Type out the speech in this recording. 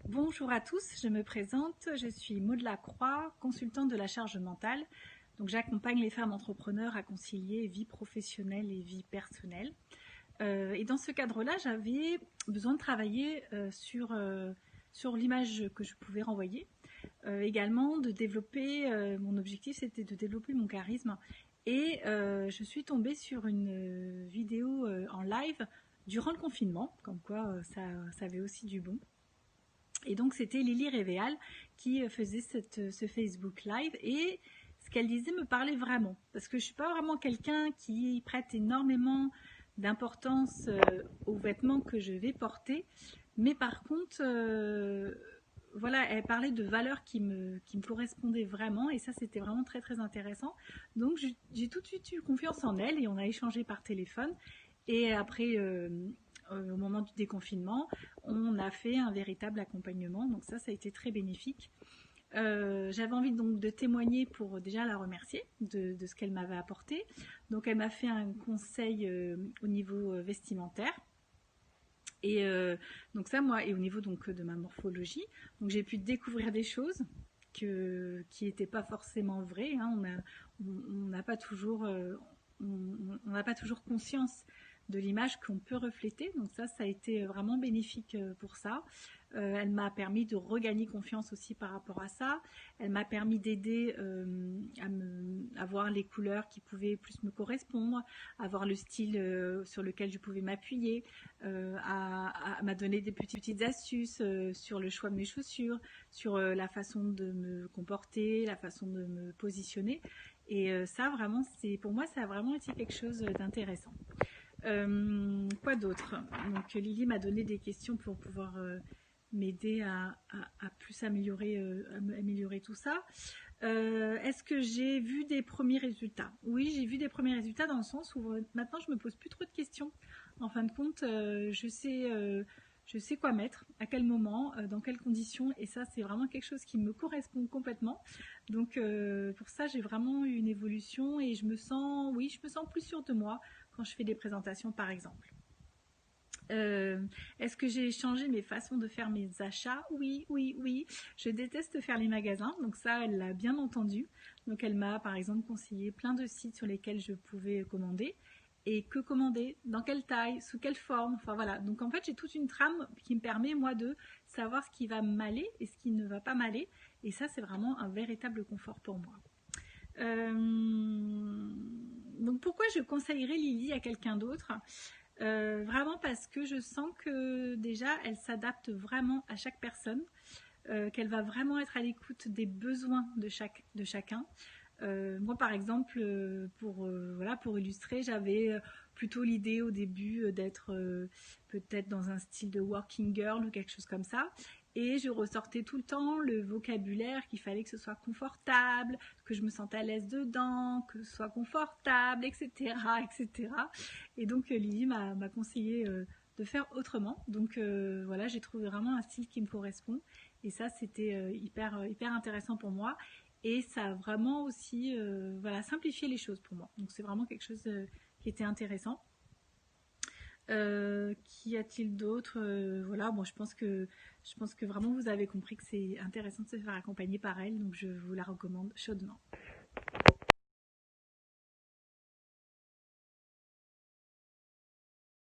Bonjour à tous, je me présente, je suis Maud Lacroix, consultante de la charge mentale. Donc j'accompagne les femmes entrepreneurs à concilier vie professionnelle et vie personnelle. Et dans ce cadre-là, j'avais besoin de travailler sur l'image que je pouvais renvoyer. Également de développer, mon objectif c'était de développer mon charisme. Et je suis tombée sur une vidéo en live durant le confinement, comme quoi ça avait aussi du bon. Et donc c'était Lily Révéal qui faisait ce Facebook Live et ce qu'elle disait me parlait vraiment. Parce que je ne suis pas vraiment quelqu'un qui prête énormément d'importance aux vêtements que je vais porter. Mais par contre, voilà, elle parlait de valeurs qui me correspondaient vraiment et ça c'était vraiment très très intéressant. Donc j'ai tout de suite eu confiance en elle et on a échangé par téléphone. Et après, au moment du déconfinement, on a fait un véritable accompagnement. Donc ça a été très bénéfique. J'avais envie donc de témoigner pour déjà la remercier de ce qu'elle m'avait apporté. Donc elle m'a fait un conseil au niveau vestimentaire. Et donc ça, moi, et au niveau donc de ma morphologie, donc j'ai pu découvrir des choses qui n'étaient pas forcément vraies. Hein. On n'a pas toujours, on n'a pas toujours conscience de l'image qu'on peut refléter. Donc ça a été vraiment bénéfique pour ça. Elle m'a permis de regagner confiance aussi par rapport à ça. Elle m'a permis d'aider à voir les couleurs qui pouvaient plus me correspondre, à voir le style sur lequel je pouvais m'appuyer, m'a donné des petites astuces sur le choix de mes chaussures, sur la façon de me comporter, la façon de me positionner. Et ça, vraiment, pour moi, ça a vraiment été quelque chose d'intéressant. Quoi d'autre? Donc Lily m'a donné des questions pour pouvoir m'aider à plus améliorer tout ça. Est-ce que j'ai vu des premiers résultats? Oui, j'ai vu des premiers résultats dans le sens où maintenant je me pose plus trop de questions. En fin de compte, je sais quoi mettre, à quel moment, dans quelles conditions, et ça c'est vraiment quelque chose qui me correspond complètement. Donc pour ça j'ai vraiment eu une évolution et je me sens plus sûre de moi quand je fais des présentations par exemple. Est-ce que j'ai changé mes façons de faire mes achats? Oui, oui, oui. Je déteste faire les magasins, donc ça, elle l'a bien entendu. Donc elle m'a par exemple conseillé plein de sites sur lesquels je pouvais commander. Et que commander, dans quelle taille, sous quelle forme, enfin voilà. Donc en fait, j'ai toute une trame qui me permet, moi, de savoir ce qui va m'aller et ce qui ne va pas m'aller. Et ça, c'est vraiment un véritable confort pour moi. Donc pourquoi je conseillerais Lily à quelqu'un d'autre? Vraiment parce que je sens que déjà elle s'adapte vraiment à chaque personne, qu'elle va vraiment être à l'écoute des besoins de chacun. Moi par exemple, pour illustrer, j'avais plutôt l'idée au début d'être peut-être dans un style de working girl ou quelque chose comme ça. Et je ressortais tout le temps le vocabulaire qu'il fallait que ce soit confortable, que je me sentais à l'aise dedans, que ce soit confortable, etc. etc. Et donc Lily m'a conseillé de faire autrement. Donc voilà, j'ai trouvé vraiment un style qui me correspond. Et ça, c'était hyper intéressant pour moi. Et ça a vraiment aussi simplifié les choses pour moi. Donc c'est vraiment quelque chose qui était intéressant. Qu'y a-t-il d'autre? Voilà, bon, je pense que vraiment vous avez compris que c'est intéressant de se faire accompagner par elle, donc je vous la recommande chaudement.